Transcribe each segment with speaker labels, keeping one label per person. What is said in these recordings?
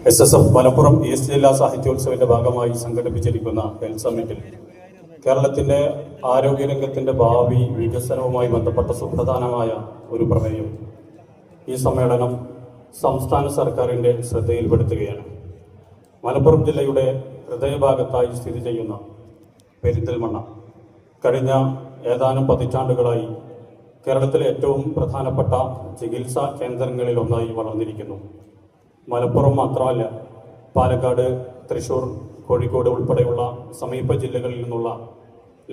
Speaker 1: SSF Malappuram east ജില്ലാ സാഹിത്യോത്സവത്തിന്റെ ഭാഗമായി സംഘടിപ്പിച്ചിരിക്കുന്ന health സമ്മിറ്റിൽ കേരളത്തിന്റെ ആരോഗ്യരംഗത്തിന്റെ ഭാവി വികസനവുമായി ബന്ധപ്പെട്ട സുപ്രധാനമായ ഒരു പ്രമേയം ഈ സമ്മേളനം സംസ്ഥാന സർക്കാരിന്റെ ശ്രദ്ധയിൽപ്പെടുത്തുകയാണ്. മലപ്പുറം ജില്ലയുടെ ഹൃദയഭാഗത്തായി സ്ഥിതി ചെയ്യുന്ന പെരിന്തൽമണ്ണ കഴിഞ്ഞ ഏതാനും പതിറ്റാണ്ടുകളായി കേരളത്തിലെ ഏറ്റവും പ്രധാനപ്പെട്ട ചികിത്സാ കേന്ദ്രങ്ങളിലൊന്നായി വളർന്നിരിക്കുന്നു. മലപ്പുറം മാത്രമല്ല, പാലക്കാട്, തൃശൂർ, കോഴിക്കോട് ഉൾപ്പെടെയുള്ള സമീപ ജില്ലകളിൽ നിന്നുള്ള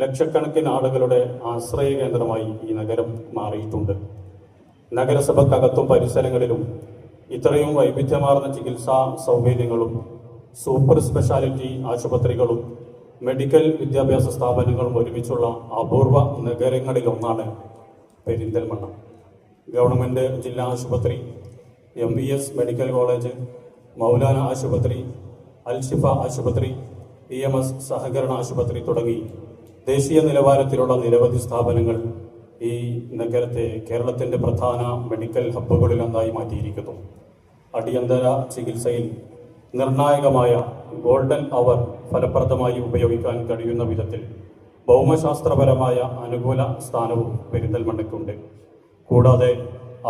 Speaker 1: ലക്ഷക്കണക്കിന് ആളുകളുടെ ആശ്രയ കേന്ദ്രമായി ഈ നഗരം മാറിയിട്ടുണ്ട്. നഗരസഭക്കകത്തും പരിസരങ്ങളിലും ഇത്രയും വൈവിധ്യമാർന്ന ചികിത്സാ സൗകര്യങ്ങളും സൂപ്പർ സ്പെഷ്യാലിറ്റി ആശുപത്രികളും മെഡിക്കൽ വിദ്യാഭ്യാസ സ്ഥാപനങ്ങളും ഒരുമിച്ചുള്ള അപൂർവ നഗരങ്ങളിലൊന്നാണ് പെരിന്തൽമണ്ണ. ഗവൺമെൻറ് ജില്ലാ ആശുപത്രി, MVS മെഡിക്കൽ കോളേജ്, മൗലാന ആശുപത്രി, അൽഷിഫ ആശുപത്രി, EMS സഹകരണ ആശുപത്രി തുടങ്ങി ദേശീയ നിലവാരത്തിലുള്ള നിരവധി സ്ഥാപനങ്ങൾ ഈ നഗരത്തെ കേരളത്തിൻ്റെ പ്രധാന മെഡിക്കൽ ഹബ്ബുകളിലൊന്നായി മാറ്റിയിരിക്കുന്നു. അടിയന്തര ചികിത്സയിൽ നിർണായകമായ ഗോൾഡൻ അവർ ഫലപ്രദമായി ഉപയോഗിക്കാൻ കഴിയുന്ന വിധത്തിൽ ഭൗമശാസ്ത്രപരമായ അനുകൂല സ്ഥാനവും പെരിന്തൽമണ്ണയ്ക്കുണ്ട്. കൂടാതെ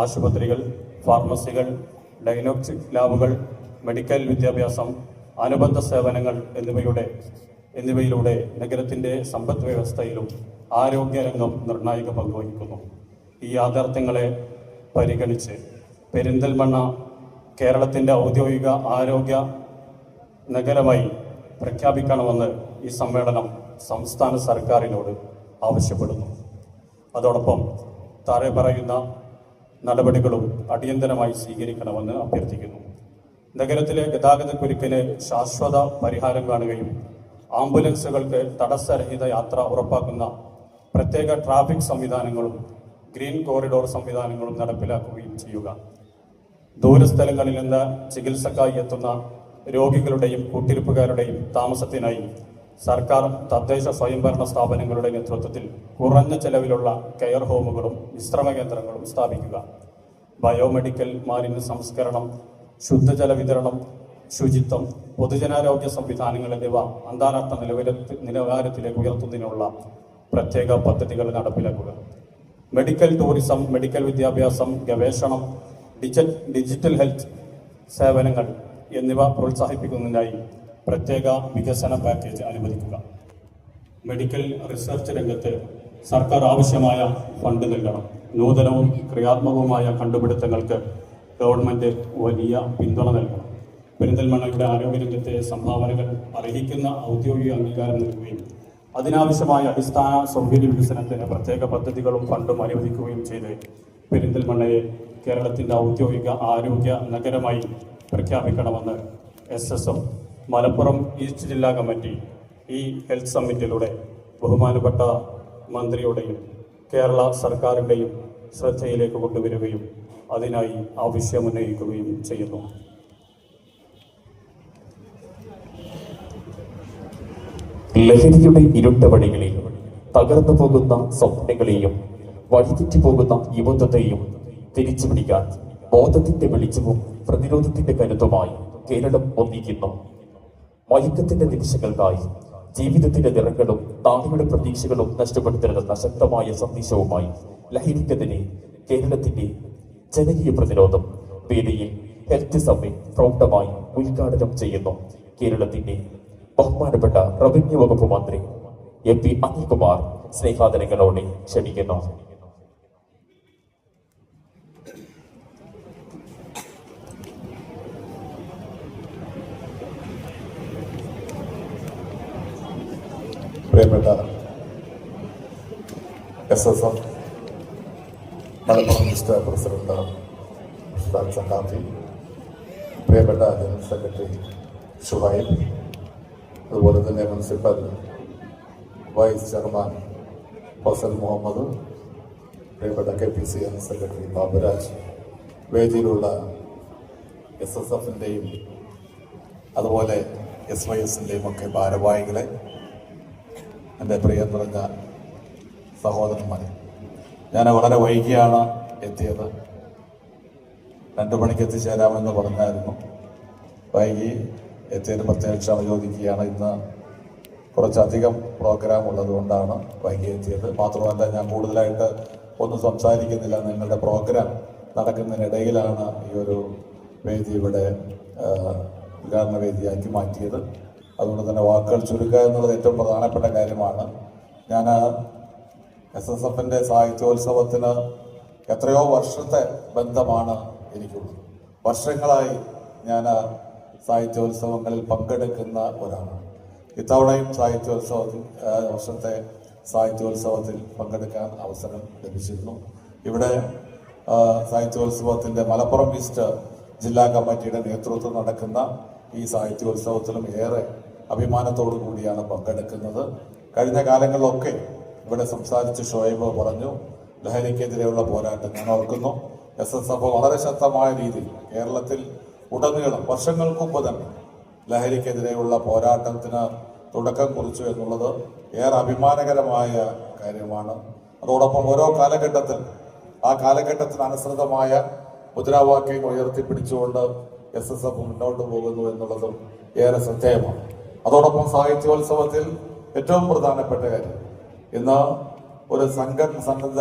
Speaker 1: ആശുപത്രികൾ, ഫാർമസികൾ, ഡയഗ്നോസ്റ്റിക് ലാബുകൾ, മെഡിക്കൽ വിദ്യാഭ്യാസം, അനുബന്ധ സേവനങ്ങൾ എന്നിവയിലൂടെ നഗരത്തിൻ്റെ സമ്പദ് വ്യവസ്ഥയിലും ആരോഗ്യരംഗം നിർണായക പങ്കുവഹിക്കുന്നു. ഈ യാഥാർത്ഥ്യങ്ങളെ പരിഗണിച്ച് പെരിന്തൽമണ്ണ കേരളത്തിൻ്റെ ഔദ്യോഗിക ആരോഗ്യ നഗരമായി പ്രഖ്യാപിക്കണമെന്ന് ഈ സമ്മേളനം സംസ്ഥാന സർക്കാരിനോട് ആവശ്യപ്പെടുന്നു. അതോടൊപ്പം താഴെ പറയുന്ന നടപടികളും അടിയന്തരമായി സ്വീകരിക്കണമെന്ന് അഭ്യർത്ഥിക്കുന്നു. നഗരത്തിലെ ഗതാഗതക്കുരുക്കിന് ശാശ്വത പരിഹാരം കാണുകയും ആംബുലൻസുകൾക്ക് തടസ്സരഹിത യാത്ര ഉറപ്പാക്കുന്ന പ്രത്യേക ട്രാഫിക് സംവിധാനങ്ങളും ഗ്രീൻ കോറിഡോർ സംവിധാനങ്ങളും നടപ്പിലാക്കുകയും ചെയ്യുക. ദൂരസ്ഥലങ്ങളിൽ നിന്ന് ചികിത്സക്കായി എത്തുന്ന രോഗികളുടെയും കൂട്ടിരിപ്പുകാരുടെയും താമസത്തിനായി സർക്കാർ, തദ്ദേശ സ്വയംഭരണ സ്ഥാപനങ്ങളുടെ നേതൃത്വത്തിൽ കുറഞ്ഞ ചെലവിലുള്ള കെയർ ഹോമുകളും വിശ്രമ കേന്ദ്രങ്ങളും സ്ഥാപിക്കുക. ബയോമെഡിക്കൽ മാലിന്യ സംസ്കരണം, ശുദ്ധജല വിതരണം, ശുചിത്വം, പൊതുജനാരോഗ്യ സംവിധാനങ്ങൾ എന്നിവ അന്താരാഷ്ട്ര നിലവാരത്തിലേക്ക് ഉയർത്തുന്നതിനുള്ള പ്രത്യേക പദ്ധതികൾ നടപ്പിലാക്കുക. മെഡിക്കൽ ടൂറിസം, മെഡിക്കൽ വിദ്യാഭ്യാസം, ഗവേഷണം, ഡിജിറ്റൽ ഹെൽത്ത് സേവനങ്ങൾ എന്നിവ പ്രോത്സാഹിപ്പിക്കുന്നതിനായി പ്രത്യേക വികസന പാക്കേജ് അനുവദിക്കുക. മെഡിക്കൽ റിസർച്ച് രംഗത്ത് സർക്കാർ ആവശ്യമായ ഫണ്ട് നൽകണം. നൂതനവും ക്രിയാത്മകവുമായ കണ്ടുപിടുത്തങ്ങൾക്ക് ഗവൺമെൻറ് വലിയ പിന്തുണ നൽകണം. പെരിന്തൽമണ്ണയുടെ ആരോഗ്യരംഗത്തെ സംഭാവനകൾ അർഹിക്കുന്ന ഔദ്യോഗിക അംഗീകാരം നൽകുകയും അതിനാവശ്യമായ അടിസ്ഥാന സൗകര്യ വികസനത്തിന് പ്രത്യേക പദ്ധതികളും ഫണ്ടും അനുവദിക്കുകയും ചെയ്ത് പെരിന്തൽമണ്ണയെ കേരളത്തിൻ്റെ ഔദ്യോഗിക ആരോഗ്യ നഗരമായി പ്രഖ്യാപിക്കണമെന്ന് SSF മലപ്പുറം ഈസ്റ്റ് ജില്ലാ കമ്മിറ്റി ഈ ഹെൽത്ത് സമ്മിറ്റിലൂടെ ബഹുമാനപ്പെട്ട മന്ത്രിയുടെയും കേരള സർക്കാരിൻ്റെയും ശ്രദ്ധയിലേക്ക് കൊണ്ടുവരികയും അതിനായി ആവശ്യമുന്നയിക്കുകയും ചെയ്യുന്നു.
Speaker 2: ലഹരിയുടെ ഇരുണ്ട വഴികളിൽ തകർന്നു പോകുന്ന സ്വപ്നങ്ങളെയും വഴിതെറ്റി പോകുന്ന യുവത്വത്തെയും തിരിച്ചു പിടിക്കാൻ ബോധത്തിന്റെ വെളിച്ചവും പ്രതിരോധത്തിന്റെ കരുത്തുമായി കേരളം ഒന്നിക്കുന്നു. മയക്കത്തിന്റെ നിമിഷങ്ങൾക്കായി ജീവിതത്തിന്റെ നിറങ്ങളും നാളെയുടെ പ്രതീക്ഷകളും നഷ്ടപ്പെടുത്തരുതെന്ന ശക്തമായ സന്ദേശവുമായി ലഹരിക്കെതിരെ കേരളത്തിന്റെ ജനകീയ പ്രതിരോധം വേദിയിൽ ഹെൽത്ത് സമ്മിറ്റ് പ്രൗഢമായി ഉദ്ഘാടനം ചെയ്യുന്നു. കേരളത്തിന്റെ ബഹുമാനപ്പെട്ട റവന്യൂ വകുപ്പ് മന്ത്രി MP അനിൽകുമാർ സ്നേഹാദരങ്ങളോടെ ക്ഷണിക്കുന്നു.
Speaker 3: പ്രിയപ്പെട്ട SSF Malappuram district president Saqafi, പ്രിയപ്പെട്ട ജനറൽ സെക്രട്ടറി ഷുഹൈബ്, അതുപോലെ തന്നെ municipal vice chairman Fazal Muhammad, പ്രിയപ്പെട്ട KPC ജനറൽ സെക്രട്ടറി ബാബുരാജ്, വേദിയിലുള്ള SSFൻ്റെയും അതുപോലെ SYSൻ്റെയും ഒക്കെ ഭാരവാഹികളെ, എൻ്റെ പ്രിയം നിറഞ്ഞ സഹോദരന്മാരെ, ഞാൻ വളരെ വൈകിയാണ് എത്തിയത്. 2 മണിക്ക് എത്തിച്ചേരാമെന്ന് പറഞ്ഞായിരുന്നു. വൈകി എത്തിയതിന് പ്രത്യേക ക്ഷമ ചോദിക്കുകയാണ്. ഇന്ന് കുറച്ചധികം പ്രോഗ്രാം ഉള്ളതുകൊണ്ടാണ് വൈകി എത്തിയത്. മാത്രമല്ല, ഞാൻ കൂടുതലായിട്ട് ഒന്നും സംസാരിക്കുന്നില്ല. നിങ്ങളുടെ പ്രോഗ്രാം നടക്കുന്നതിനിടയിലാണ് ഈ ഒരു വേദി ഇവിടെ ഉദ്ഘാടന വേദിയാക്കി മാറ്റിയത്. അതുകൊണ്ട് തന്നെ വാക്കുകൾ ചുരുക്കുക എന്നുള്ളത് ഏറ്റവും പ്രധാനപ്പെട്ട കാര്യമാണ്. ഞാൻ SSFന്റെ സാഹിത്യോത്സവത്തിന് എത്രയോ വർഷത്തെ ബന്ധമാണ് എനിക്കുള്ളത്. വർഷങ്ങളായി ഞാൻ സാഹിത്യോത്സവങ്ങളിൽ പങ്കെടുക്കുന്ന ഒരാളാണ്. ഇത്തവണയും വർഷത്തെ സാഹിത്യോത്സവത്തിൽ പങ്കെടുക്കാൻ അവസരം ലഭിച്ചിരുന്നു. ഇവിടെ സാഹിത്യോത്സവത്തിന്റെ മലപ്പുറം ഈസ്റ്റ് ജില്ലാ കമ്മിറ്റിയുടെ നേതൃത്വം നടക്കുന്ന ഈ സാഹിത്യോത്സവത്തിലും ഏറെ അഭിമാനത്തോടു കൂടിയാണ് പങ്കെടുക്കുന്നത്. കഴിഞ്ഞ കാലങ്ങളിലൊക്കെ ഇവിടെ സംസാരിച്ച് ഷോയബ് പറഞ്ഞു, ലഹരിക്കെതിരെയുള്ള പോരാട്ടം ഞാൻ ഓർക്കുന്നു. SSF വളരെ ശക്തമായ രീതിയിൽ കേരളത്തിൽ ഉടനീളം വർഷങ്ങൾക്ക് മുമ്പ് തന്നെ ലഹരിക്കെതിരെയുള്ള പോരാട്ടത്തിന് തുടക്കം കുറിച്ചു എന്നുള്ളത് ഏറെ അഭിമാനകരമായ കാര്യമാണ്. അതോടൊപ്പം ഓരോ കാലഘട്ടത്തിൽ ആ കാലഘട്ടത്തിന് അനുസൃതമായ മുദ്രാവാക്യം ഉയർത്തിപ്പിടിച്ചുകൊണ്ട് SSF മുന്നോട്ട് പോകുന്നു എന്നുള്ളതും ഏറെ ശ്രദ്ധേയമാണ്. അതോടൊപ്പം സാഹിത്യോത്സവത്തിൽ ഏറ്റവും പ്രധാനപ്പെട്ട കാര്യം, ഇന്ന് ഒരു സന്നദ്ധ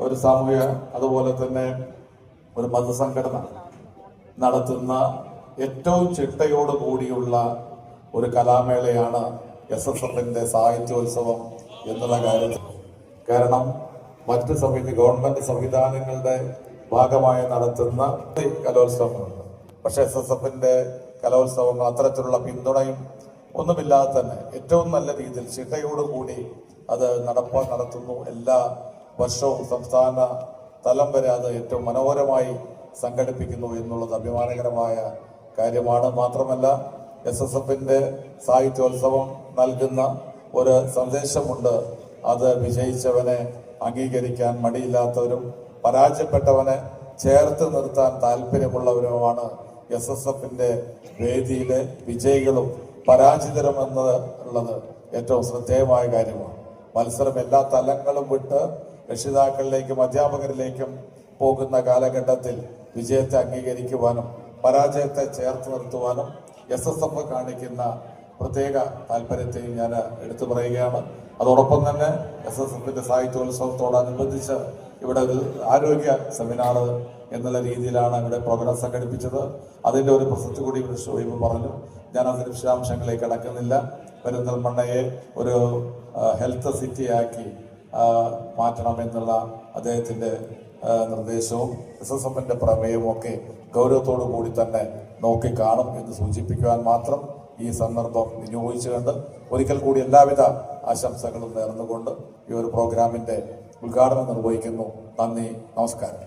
Speaker 3: ഒരു സാമൂഹ്യ അതുപോലെ തന്നെ ഒരു മതസംഘടന നടത്തുന്ന ഏറ്റവും ചിട്ടയോട് കൂടിയുള്ള ഒരു കലാമേളയാണ് SSFന്റെ സാഹിത്യോത്സവം എന്നുള്ള കാര്യത്തിൽ. കാരണം മറ്റ് ഗവൺമെന്റ് സംവിധാനങ്ങളുടെ ഭാഗമായി നടത്തുന്ന കലോത്സവങ്ങളുണ്ട്. പക്ഷെ SSFന്റെ കലോത്സവങ്ങൾ അത്തരത്തിലുള്ള പിന്തുണയും ഒന്നുമില്ലാതെ തന്നെ ഏറ്റവും നല്ല രീതിയിൽ ചിട്ടയോടുകൂടി അത് നടത്തുന്നു. എല്ലാ വർഷവും സംസ്ഥാന തലം വരെ അത് ഏറ്റവും മനോഹരമായി സംഘടിപ്പിക്കുന്നു എന്നുള്ളത് അഭിമാനകരമായ കാര്യമാണ്. മാത്രമല്ല, SSFന്റെ സാഹിത്യോത്സവം നൽകുന്ന ഒരു സന്ദേശമുണ്ട്. അത് വിജയിച്ചവനെ അംഗീകരിക്കാൻ മടിയില്ലാത്തവരും പരാജയപ്പെട്ടവനെ ചേർത്ത് നിർത്താൻ താല്പര്യമുള്ളവരുമാണ് SSFന്റെ വേദിയിലെ വിജയികളും പരാജിതരും എന്നുള്ളത് ഏറ്റവും ശ്രദ്ധേയമായ കാര്യമാണ്. മത്സരം എല്ലാ തലങ്ങളും വിട്ട് രക്ഷിതാക്കളിലേക്കും അധ്യാപകരിലേക്കും പോകുന്ന കാലഘട്ടത്തിൽ വിജയത്തെ അംഗീകരിക്കുവാനും പരാജയത്തെ ചേർത്ത് നിർത്തുവാനും SSF കാണിക്കുന്ന പ്രത്യേക താല്പര്യത്തെയും ഞാൻ എടുത്തു പറയുകയാണ്. അതോടൊപ്പം തന്നെ SSFന്റെ സാഹിത്യോത്സവത്തോടനുബന്ധിച്ച് ഇവിടെ ഒരു ആരോഗ്യ സെമിനാർ എന്നുള്ള രീതിയിലാണ് ഇവിടെ പ്രോഗ്രാം സംഘടിപ്പിച്ചത്. അതിന്റെ ഒരു പ്രസക്തി കൂടി ഷോയിബ് പറഞ്ഞു. ഞാൻ അതിന്റെ വിശദാംശങ്ങളിലേക്ക് കടക്കുന്നില്ല. പെരിന്തൽമണ്ണയെ ഒരു ഹെൽത്ത് സിറ്റിയാക്കി മാറ്റണമെന്നുള്ള അദ്ദേഹത്തിന്റെ നിർദ്ദേശവും SSFന്റെ പ്രമേയവും ഒക്കെ ഗൗരവത്തോടു കൂടി തന്നെ നോക്കിക്കാണും എന്ന് സൂചിപ്പിക്കുവാൻ മാത്രം ഈ സന്ദർഭം വിനിയോഗിച്ചുകൊണ്ട് ഒരിക്കൽ കൂടി എല്ലാവിധ ആശംസകളും നേർന്നുകൊണ്ട് ഈ ഒരു പ്രോഗ്രാമിന്റെ ഉദ്ഘാടനം നിർവഹിക്കുന്നു. നന്ദി, നമസ്കാരം.